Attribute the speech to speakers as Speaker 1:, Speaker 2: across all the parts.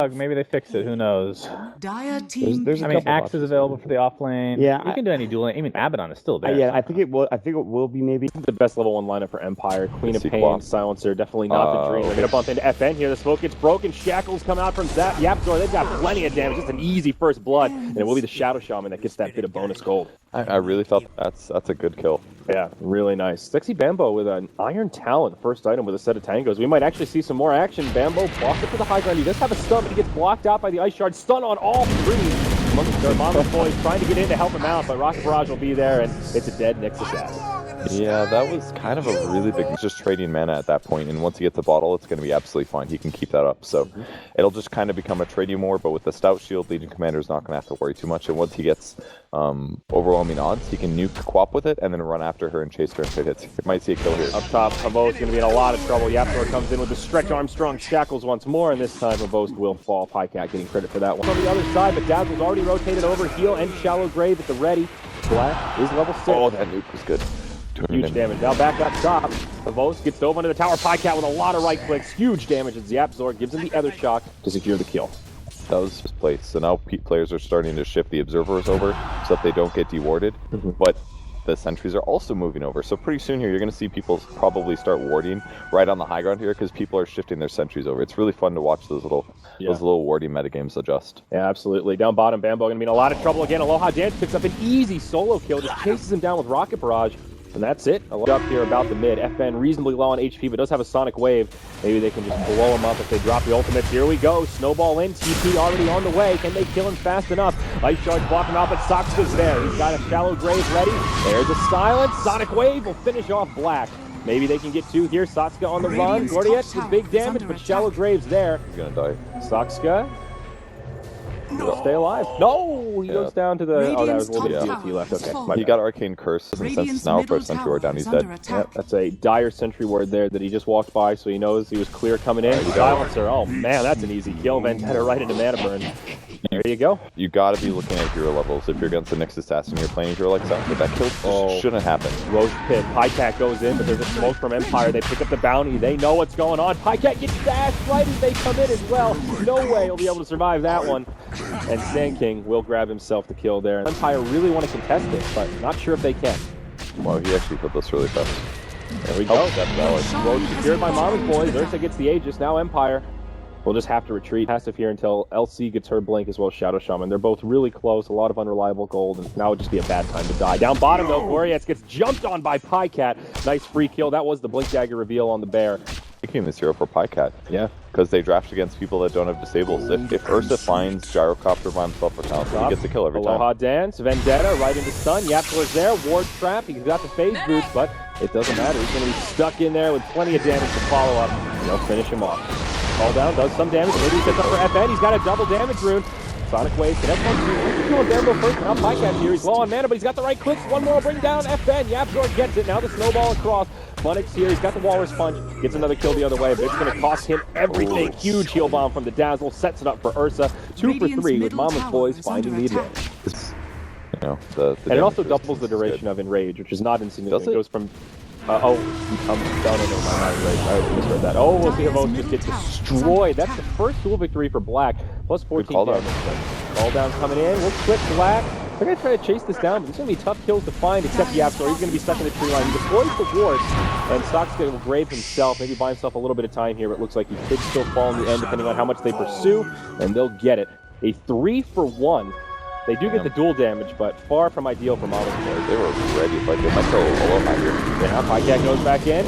Speaker 1: Maybe they fix it. Who knows?
Speaker 2: There's
Speaker 1: I mean, Axe is available for the off lane.
Speaker 3: Yeah,
Speaker 1: you can do any dual lane. Even Abaddon is still there.
Speaker 3: Yeah, I think it will. I think it will be maybe
Speaker 2: the best level 1 lineup for Empire. Queen of Pain,
Speaker 4: Block.
Speaker 2: Silencer, definitely not the dream. They're going to bump into FN here. The smoke gets broken. Shackles come out from Yapzor. They've got plenty of damage. Just an easy first blood. And it will be the Shadow Shaman that gets that bit of bonus gold.
Speaker 4: I really thought that's a good kill.
Speaker 2: Yeah, really nice. Sexy Bambo with an Iron Talon, first item with a set of tangos. We might actually see some more action. Bambo blocked it for the high ground. He does have a stun, but he gets blocked out by the Ice Shard. Stun on all three. The Mama's boys trying to get in to help him out, but Rocket Barrage will be there, and it's a dead Nexus Ass.
Speaker 4: Yeah, that was kind of a really big... He's just trading mana at that point, and once he gets the bottle, it's going to be absolutely fine. He can keep that up. So it'll just kind of become a trading war, but with the Stout Shield, Legion Commander's not going to have to worry too much. And once he gets overwhelming odds, he can nuke Quap with it and then run after her and chase her and trade hits. You might see a kill here.
Speaker 2: Up top, Havost going to be in a lot of trouble. Yapzor comes in with the Stretch Armstrong Shackles once more, and this time Havost will fall. Pycat getting credit for that one. On the other side, but Dazzle's already rotated over. Heal and Shallow Grave at the ready. Black is level 6.
Speaker 4: Oh, that nuke was good.
Speaker 2: Huge damage. Now back up top. Havost gets dove under the tower. Pycat with a lot of right clicks. Huge damage as Yapzor gives him the other shock to secure the kill.
Speaker 4: That was his place. So now players are starting to shift the observers over so that they don't get dewarded. But the sentries are also moving over. So pretty soon here, you're going to see people probably start warding right on the high ground here because people are shifting their sentries over. It's really fun to watch those little warding metagames adjust.
Speaker 2: Yeah, absolutely. Down bottom, Bambo going to be in a lot of trouble again. Alohadance picks up an easy solo kill, just chases him down with Rocket Barrage. And that's it. Up here about the mid. FN reasonably low on HP, but does have a Sonic Wave. Maybe they can just blow him up if they drop the ultimates. Here we go. Snowball in. TP already on the way. Can they kill him fast enough? Ice Shard's blocking out, but Soxka's there. He's got a Shallow Grave ready. There's a silence. Sonic Wave will finish off Black. Maybe they can get two here. Soxka on the run. Gordiet with big damage, but Shallow Grave's there.
Speaker 4: He's going to die.
Speaker 2: Soxka. He'll stay alive. No! He goes down to the... Oh, that was a little bit of DT left. Okay.
Speaker 4: He got Arcane Curse. And since now for a Sentry Ward down, he's dead.
Speaker 2: Yep, that's a dire Sentry Ward there that he just walked by, so he knows he was clear coming in. Silencer. Oh, man, that's an easy kill. Vendetta right into Mana Burn. There you go.
Speaker 4: You got to be looking at hero levels. If you're against the Nexus Assassin, you're playing a hero like that. But that kill just shouldn't happen.
Speaker 2: Roche Pit. Pycat goes in, but there's a smoke from Empire. They pick up the bounty. They know what's going on. Pycat gets dashed right as they come in as well. No way he'll be able to survive that one. And Sand King will grab himself the kill there. Empire really want to contest it, but not sure if they can.
Speaker 4: Well, he actually put this really fast.
Speaker 2: There we go. Roche secured by Mama's boys. Ursa gets the Aegis. Now Empire will just have to retreat. Passive here until LC gets her blink as well as Shadow Shaman. They're both really close. A lot of unreliable gold, and now would just be a bad time to die. Down bottom though, Glorious gets jumped on by Pycat. Nice free kill. That was the Blink Dagger reveal on the bear.
Speaker 4: Picking this hero for Pycat.
Speaker 2: Yeah.
Speaker 4: Because they draft against people that don't have disables. If Ursa finds Gyrocopter by himself for talent, he gets the kill every time.
Speaker 2: Alohadance, Vendetta right into stun. Yapzor's there. Ward trap. He's got the phase boost, but it doesn't matter. He's going to be stuck in there with plenty of damage to follow up. They'll finish him off. Call down, does some damage. Maybe he gets up for FN. He's got a double damage rune. Sonic Wave, connect one, two. He's going Bambo first. Now Pycat here. He's low on mana, but he's got the right clicks. One more will bring down FN. Yapzor gets it. Now the snowball across. Funix here. He's got the Walrus Punch. Gets another kill the other way, but it's going to cost him everything. Huge heal bomb from the Dazzle. Sets it up for Ursa. 2 for 3 with Mama's boys finding the advantage.
Speaker 4: You know,
Speaker 2: and it also doubles the duration of Enrage, which is not insignificant. It goes from... no, I misread that. Oh, we'll see Havost just get destroyed. That's the first duel victory for Black. Plus 14 damage. Call down coming in. We'll split Black. They're going to try to chase this down, but it's going to be tough kills to find, except Yapzor. He's going to be stuck in the tree line. He deploys the ward, and Soxka will grave himself, maybe buy himself a little bit of time here, but it looks like he could still fall in the end, depending on how much they pursue, and they'll get it. A 3 for 1. They do get the dual damage, but far from ideal for Mama's boys.
Speaker 4: They were ready, but they might go a little higher.
Speaker 2: Yeah, Pycat goes back in.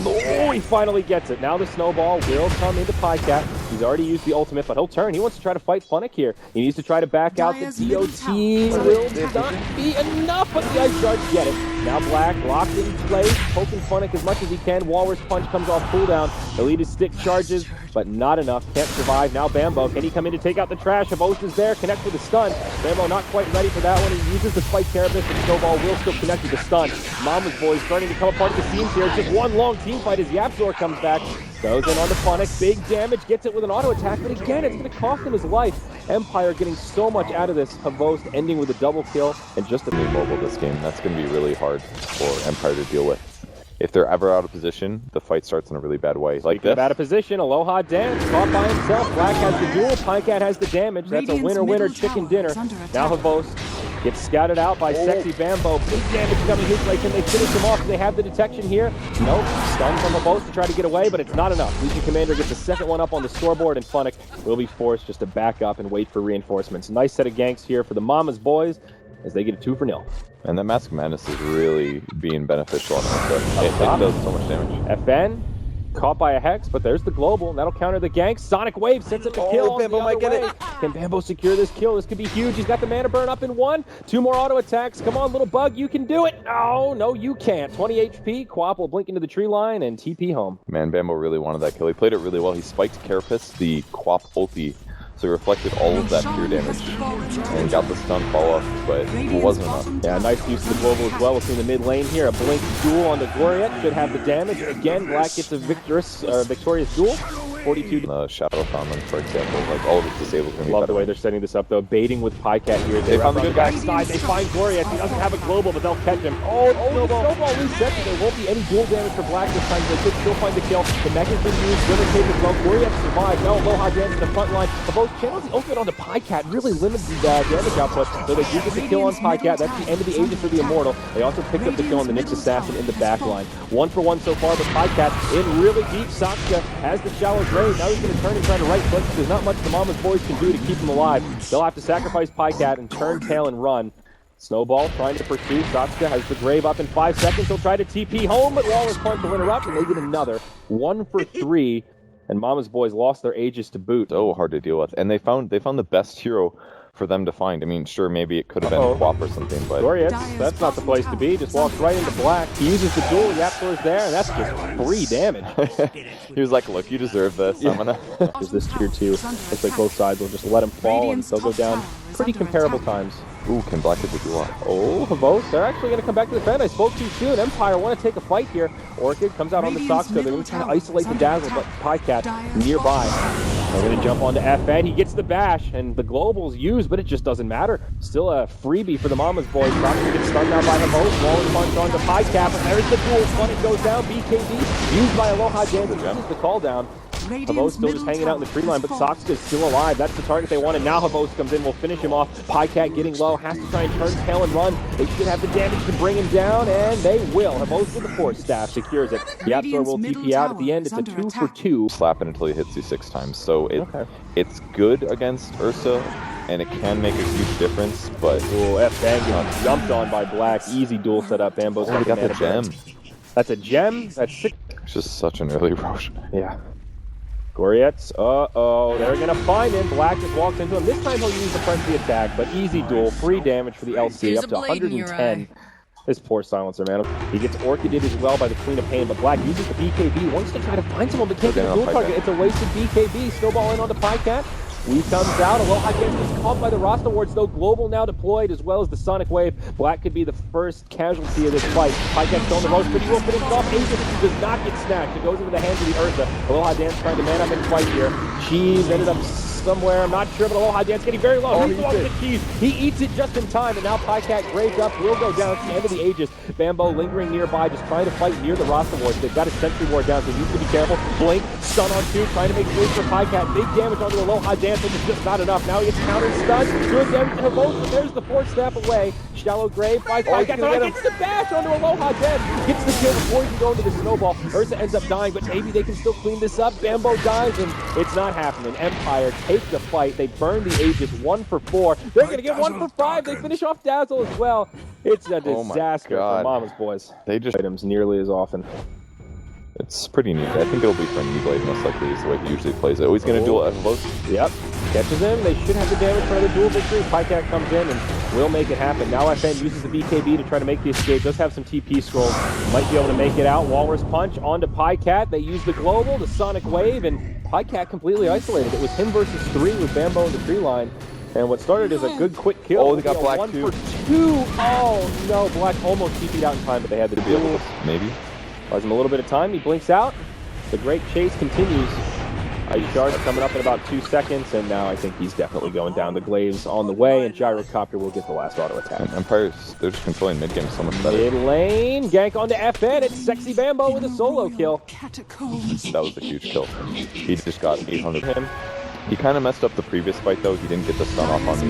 Speaker 2: No, he finally gets it. Now the snowball will come into Pycat. He's already used the ultimate, but he'll turn. He wants to try to fight Funnick here. He needs to try to back out. The DOT will not be enough, but the Ice Shards get it. Now Black locked in place, poking Funnick as much as he can. Walrus Punch comes off cooldown. Elite stick charges, but not enough. Can't survive. Now Bambo, can he come in to take out the trash? If Ocean's there, connect with the stun. Bambo not quite ready for that one. He uses the Spike Carapace, but Snowball will still connect with the stun. Mama's boys starting to come apart at the seams here. It's just one long team fight as Yapzor comes back. Goes in on the Funnick. Big damage. Gets it with an auto attack, but again, it's going to cost him his life. Empire getting so much out of this. Havost ending with a double kill and just a
Speaker 4: mobile this game. That's going to be really hard for Empire to deal with. if they're ever out of position, the fight starts in a really bad way. Like this.
Speaker 2: Out of position, Alohadance caught by himself. Black has the duel, Pycat has the damage. That's a winner-winner chicken dinner. Now Havos gets scouted out by Sexy Bambo. Big damage coming his way. Can they finish him off? Do they have the detection here? Nope. Stun from Havos to try to get away, but it's not enough. Legion Commander gets the second one up on the scoreboard, and Funnick will be forced just to back up and wait for reinforcements. Nice set of ganks here for the Mama's boys as they get a 2-0.
Speaker 4: And that Mask of Madness is really being beneficial on this. It does so much damage.
Speaker 2: FN caught by a Hex, but there's the global. That'll counter the gank. Sonic Wave sets up the kill.
Speaker 3: Bambo might get it.
Speaker 2: Can Bambo secure this kill? This could be huge. He's got the mana burn up in 1. 2 more auto attacks. Come on, little bug. You can do it. No, you can't. 20 HP. Quap will blink into the tree line and TP home.
Speaker 4: Man, Bambo really wanted that kill. He played it really well. He spiked Carapace, the Quap ulti, so he reflected all of that pure damage and got the stun follow-up, but it wasn't enough.
Speaker 2: Yeah, nice use of the global as well. We'll see in the mid lane here. A blink duel on the Gloriette should have the damage. Again, Black gets a victorious duel. 42.
Speaker 4: Shadow Foundling, for example, like all of his disabled can be
Speaker 2: Love
Speaker 4: better.
Speaker 2: the way they're setting this up, though. Baiting with Pycat here.
Speaker 4: They found the good guy.
Speaker 2: Backside. They find Gloriette. He doesn't have a global, but they'll catch him. The snowball resets. There won't be any duel damage for Black this time. They could still find the kill. The mech has been used. Glimmer Cape as well. Gloriette survived. Now Alohadance in the front line. But both channels, the ultimate on the Pycat really limits the damage output. So they do get the kill on Pycat. That's the end of the Aegis for the Immortal. They also picked up the kill on the Nyx Assassin in the back line. 1-for-1 so far, but Pycat in really deep. Sakska has the shallow grave. Now he's going to turn and try to right click. There's not much the Mama's boys can do to keep him alive. They'll have to sacrifice Pycat and turn tail and run. Snowball trying to pursue. Sakska has the grave up in 5 seconds. He'll try to TP home, but Waller's Punch will interrupt, and they get another 1 for 3. And Mama's boys lost their Aegis to boot.
Speaker 4: So hard to deal with, and they found the best hero for them to find. I mean, sure, maybe it could have been Quap or something, but
Speaker 2: Gloriette, that's not the place to be. Just walks right into Black. He uses the duel. Yaptor's there, and that's just free damage.
Speaker 4: he was like, "Look, you deserve this. I'm gonna."
Speaker 2: Is this tier 2? Looks like both sides will just let him fall, and they'll go down pretty comparable times.
Speaker 4: Ooh, can Black get the duel?
Speaker 2: Havos, they're actually going to come back to defend. I spoke too soon. Empire want to take a fight here. Orchid comes out on the Sakska. They're going to try to isolate the Dazzle, but Pycat nearby. They're going to jump onto FN. He gets the bash, and the global's used, but it just doesn't matter. Still a freebie for the Mama's boys. Sakska gets stunned now by Havos. Walling punch onto Pycat, but there's the duel. Funny goes down. BKB used by Alohadance. Uses the call down. Havos still just hanging out in the tree line, but Sakska is still alive. That's the target they wanted. Now Havos comes in, will finish him off. Pycat getting low, has to try and turn tail and run. They should have the damage to bring him down, and they will. Havos with the Force Staff secures it. Yaptor will TP out at the end. It's a 2 for 2.
Speaker 4: Slap it until he hits you 6 times. So it's good against Ursa, and it can make a huge difference, but...
Speaker 2: FN gets jumped on by Black. Easy duel setup. Bambo's
Speaker 4: got the gem.
Speaker 2: That's a gem? That's 6.
Speaker 4: It's just such an early rush.
Speaker 2: Yeah. Gloriette's, they're going to find him. Black just walks into him. This time he'll use the frenzy attack, but easy duel, free damage for the LC, up to 110. This poor silencer, man. He gets orchided as well by the Queen of Pain, but Black uses the BKB, wants to try to find someone, but can't get a dual target. It's a wasted BKB. Snowball in onto Pycat. Weave comes out. Alohadance gets caught by the Rasta wards, though. Global now deployed, as well as the Sonic Wave. Black could be the first casualty of this fight. Pycat's still on the ropes, but he will finish it off. Aegis does not get snatched. It goes into the hands of the Ursa. Alohadance trying to man up and fight here. Cheese ended up somewhere, I'm not sure, but Alohadance getting very low. He lost the cheese. He eats it just in time, and now Pycat graves up, will go down at the end of the Aegis. Bambo lingering nearby, just trying to fight near the Rasta wards. They've got a sentry ward down, so you need to be careful. Blink, stun on 2, trying to make space for Pycat. Big damage onto Alohadance, but it's just not enough. Now he gets counter stunned, doing damage to Havos, but there's the 4th step away. Shallow grave, finds Pycat, gets the bash onto Alohadance. Gets the kill before he can go into the snowball. Ursa ends up dying, but maybe they can still clean this up. Bambo dies, and it's not happening. Empire take the fight. They burn the Aegis 1 for 4. They're going to get 1 for 5. They finish off Dazzle as well. It's a disaster for Mama's boys.
Speaker 4: They just
Speaker 2: items nearly as often.
Speaker 4: It's pretty neat. I think it'll be for Kneeblade, most likely, is the way he usually plays it. Oh, he's going to duel at close.
Speaker 2: Yep. Catches him. They should have the damage for the duel victory. Pycat comes in and will make it happen. Now FN uses the BKB to try to make the escape. Does have some TP scrolls. Might be able to make it out. Walrus Punch onto Pycat. They use the global, the Sonic Wave, and Pycat completely isolated. It was him versus 3 with Bambo in the tree line. And what started as a good quick kill.
Speaker 4: Oh, they got Black
Speaker 2: 1
Speaker 4: too.
Speaker 2: for 2. Oh no, Black almost TP'd out in time, but they had to be able to.
Speaker 4: Maybe.
Speaker 2: Buys him a little bit of time. He blinks out. The great chase continues. Ice Shard coming up in about 2 seconds, and now I think he's definitely going down. The Glaive's on the way, and Gyrocopter will get the last auto attack.
Speaker 4: And Empire's, they're just controlling mid game so much better.
Speaker 2: Mid lane, gank onto FN. It's Sexy Bambo with a solo kill.
Speaker 4: That was a huge kill. He just got 800 him. He kind of messed up the previous fight though. He didn't get the stun off on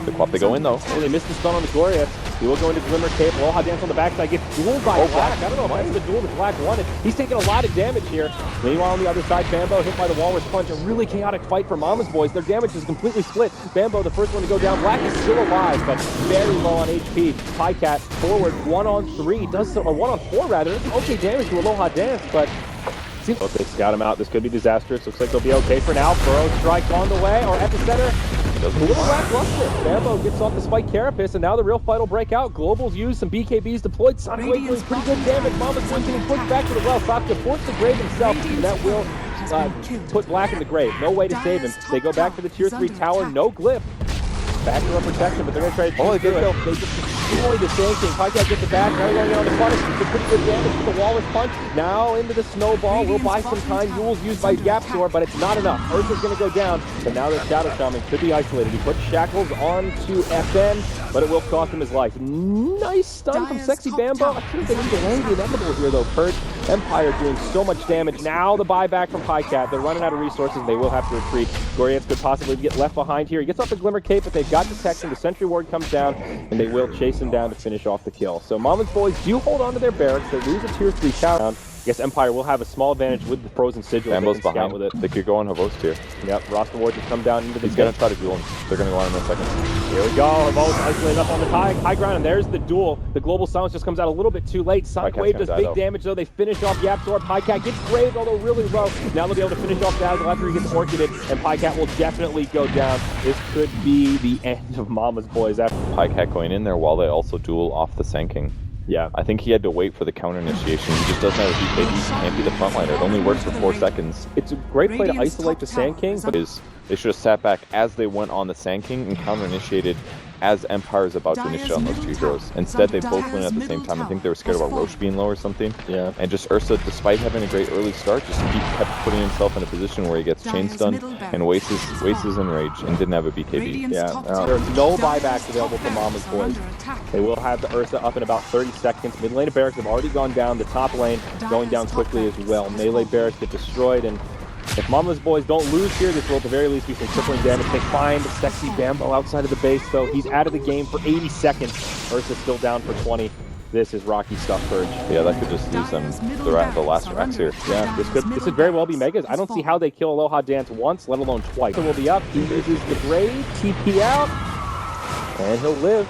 Speaker 4: the Quap. They go in though.
Speaker 2: Oh, they missed the stun on the Glorious. He will go into Glimmer Cape. Alohadance on the backside gets dueled by Black. I don't know if that's the duel that Black wanted. He's taking a lot of damage here. Meanwhile, on the other side, Bambo hit by the Walrus Punch. A really chaotic fight for Mama's Boys. Their damage is completely split. Bambo, the first one to go down. Black is still alive, but very low on HP. Pycat forward 1-on-3. Does so, or 1-on-4 rather. That's okay damage to Alohadance, but oh, they scout him out. This could be disastrous. Looks like they'll be okay for now. Burrow strike on the way, or Epicenter. A little lackluster. Bambo gets off the spike Carapace, and now the real fight will break out. Global's used, some BKBs deployed. Sonic Wave doing pretty good damage. Mama's Boy getting pushed back to the well. Sasuke forced the grave himself, and that will put Black in the grave. No way to save him. They go back to the tier 3 tower. No glyph. Backdoor protection, but they're going to try to
Speaker 4: they
Speaker 2: just destroy the Sand King. Pycat gets the back. Now they're going to get on the punish. Some pretty good damage with the Walrus Punch. Now into the Snowball. We'll buy some time. Yule's used by Gapsor, but it's not enough. Ursa's going to go down, but now their Shadow Shaman could be isolated. He puts Shackles onto FN, but it will cost him his life. Nice stun from Sexy Bambo. I think they need to land the inevitable here, though. Purge. Empire doing so much damage. Now the buyback from Pycat. They're running out of resources. They will have to retreat. Glorious could possibly get left behind here. He gets off the Glimmer Cape, but they've got detection. The Sentry Ward comes down, and they will chase him down to finish off the kill. So Mama's Boys do hold on to their barracks. They lose a tier 3 tower round. I guess Empire will have a small advantage with the Frozen Sigil.
Speaker 4: Bambo's behind with it. They could go on Havos here.
Speaker 2: Yep, Roster Ward just come down into the
Speaker 4: He's going to try to duel him. They're going to go on in a second.
Speaker 2: Here we go. Havos isolated up on the high ground, and there's the duel. The Global Silence just comes out a little bit too late. Sonic Wave does big damage, though. They finish off Yapzor. Pycat gets graved, although really low. Now they'll be able to finish off Dazzle after he gets orchided, and Pycat will definitely go down. This could be the end of Mama's Boys after
Speaker 4: Pycat going in there while they also duel off the Sand King.
Speaker 2: Yeah,
Speaker 4: I think he had to wait for the counter initiation. He just doesn't have a BKB. He can't be the frontliner. It only works for 4 seconds.
Speaker 2: It's a great play to isolate the Sand King, but
Speaker 4: they should have sat back as they went on the Sand King and counter initiated as Empire is about to initiate on those 2 heroes. Instead, they both went at the same time. I think they were scared about Roche being low or something.
Speaker 2: Yeah.
Speaker 4: And just Ursa, despite having a great early start, just kept putting himself in a position where he gets chain stunned and wastes his enrage and didn't have a BKB.
Speaker 2: Yeah. There's no buybacks available for Mama's Boys. They will have the Ursa up in about 30 seconds. Mid lane of barracks have already gone down. The top lane going down quickly as well. Melee barracks get destroyed, and if Mama's Boys don't lose here, this will at the very least be some crippling damage. They find Sexy Bambo outside of the base, though. He's out of the game for 80 seconds. Ursa's still down for 20. This is rocky stuff, Purge.
Speaker 4: Yeah, that could just lose them the last racks here.
Speaker 2: Yeah, this could very well be Megas. I don't see how they kill Alohadance once, let alone twice. So we'll be up. He uses the Brave, TP out, and he'll live.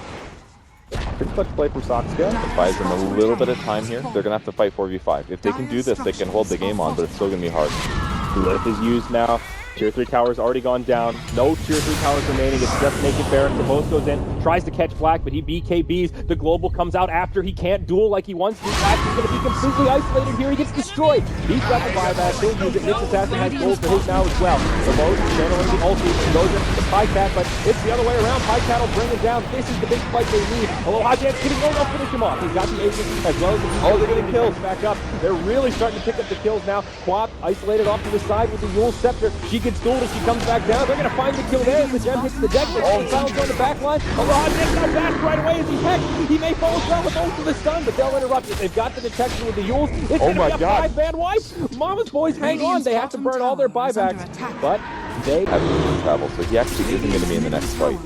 Speaker 2: Pretty clutch play from Soxka.
Speaker 4: It buys them a little bit of time here. They're going to have to fight 4v5. If they can do this, they can hold the game on, but it's still going to be hard.
Speaker 2: Glyph is used now. Tier 3 tower's already gone down. No Tier 3 towers remaining. It's just Naked Baron. The both goes in, tries to catch Black, but he BKBs. The Global comes out after. He can't duel like he wants to. Black is going to be completely isolated here. He gets destroyed. He's got the buyback. He'll use it. Nick's Assassin has gold for his now as well. The both channeling the ulti. Goes into the Pycat, but it's the other way around. Pycat will bring him down. This is the big fight they need. Alohadance getting low. They'll finish him off. He's got the agent as well as the they're getting kills back up. They're really starting to pick up the kills now. Quap isolated off to the side with the Yule Scepter. She gets dueled as she comes back down. They're going to find the kill there as the gem hits the deck. Silence on the back line. Alohadance got back right away as he hex. He may fall as well with both of the stun, but they'll interrupt it. They've got the detection with the Yules. It's going to be a 5-man wipe. Mama's Boys hang on. They have to burn all their buybacks, but they
Speaker 4: have to travel, so he actually isn't going to be in the next fight.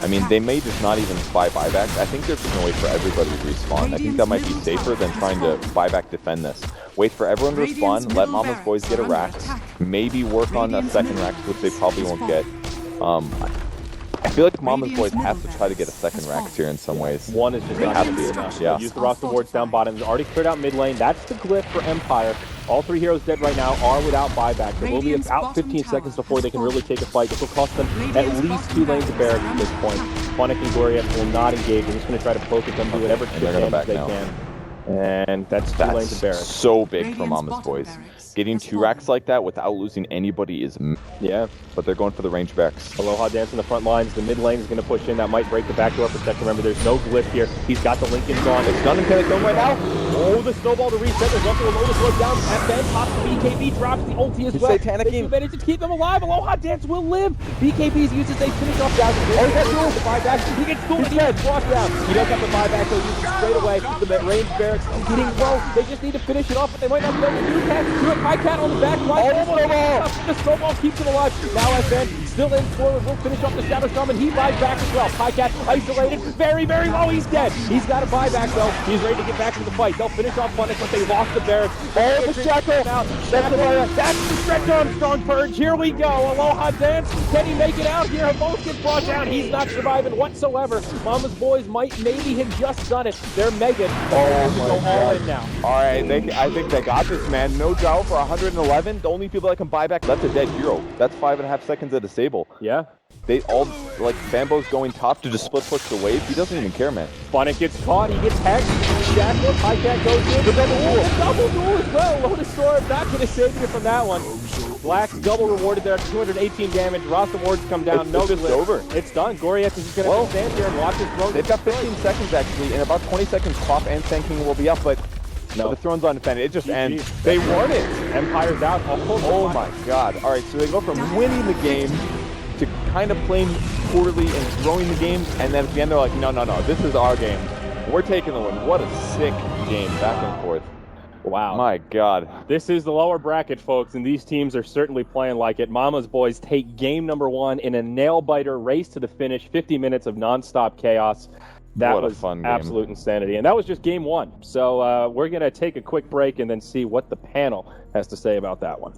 Speaker 4: I mean, they may just not even buy buybacks. I think they're just going to wait for everybody to respawn. I think that might be safer than trying to buyback defend this. Wait for everyone to respawn, let Mama's Boys get a Rax, maybe work on that second Rax, which they probably won't get. I feel like Mama's Boys have to try to get a second Rax here in some ways.
Speaker 2: One is just not going to be enough. Yeah. Use the roster wards down bottom. They've already cleared out mid lane. That's the glyph for Empire. All 3 heroes dead right now are without buyback. There will be about 15 seconds before they can really take a fight. This will cost them at least 2 lanes of barracks at this point. Funnick and Glorious will not engage. They're just going to try to poke at them, do whatever damage they can. And that's 2 lanes of barracks.
Speaker 4: So big for Mama's Boys. Getting 2 racks like that without losing anybody is...
Speaker 2: Yeah.
Speaker 4: But they're going for the range backs.
Speaker 2: Alohadance in the front lines. The mid lane is going to push in. That might break the backdoor protection. Remember, there's no glyph here. He's got the Lincolns on.
Speaker 4: It's done. Can they kill him right now?
Speaker 2: Oh, the snowball to reset. There's also a Lotus Road down. FN pops the BKB, drops the ulti as well.
Speaker 4: Satanic
Speaker 2: They managed to keep them alive. Alohadance will live. BKB's uses a finish off down. Oh, he gets the buyback. He gets schooled. He gets brought down. He does have the buyback, so he uses it straight away. The range barracks getting low. They just need to finish it off, but they might not be able to do that. Do it. High cat on the back line. The snowball keeps it alive. Now FN still in forward. Will finish off the Shadow Storm, and he buys back as well. High cat isolated. Very, very low. He's dead. He's got a buyback, though. He's ready to get back to the fight. They'll finish off Punish, but they lost the barracks. Oh, the Shackle. That's the Stretch Armstrong purge. Here we go. Alohadance. Can he make it out here? Both get brought down. He's not surviving whatsoever. Mama's boys might maybe have just done it. They're Megan. Oh, go all in now.
Speaker 4: All right, I think they got this, man. No doubt for 111. The only people that can buy back, that's a dead hero. That's 5.5 seconds at disable.
Speaker 2: Yeah.
Speaker 4: They all, like, Bambo's going top to just split push the wave. He doesn't even care, man.
Speaker 2: Funnick gets caught. He gets hacked. Shackled. High cat goes in. But then double duel as well. Lotus Storm not going to save you from that one. Black's double rewarded there at 218 damage. Roster wards come down.
Speaker 4: It's just over.
Speaker 2: It's done. Goriax is just going to stand here and watch his throne.
Speaker 4: They've got 15 seconds, actually. In about 20 seconds, Clop and Sand King will be up, but no, the throne's undefended. It just ends. They won it.
Speaker 2: Empire's out.
Speaker 4: Oh my god. All right, so they go from winning the game to kind of playing poorly and throwing the game, and then at the end they're like, no, this is our game. We're taking the win. What a sick game, back and forth.
Speaker 2: Wow.
Speaker 4: My god.
Speaker 2: This is the lower bracket, folks, and these teams are certainly playing like it. Mama's boys take game number 1 in a nail-biter race to the finish, 50 minutes of non-stop chaos. That was fun absolute insanity. And that was just game 1. So we're going to take a quick break and then see what the panel has to say about that one.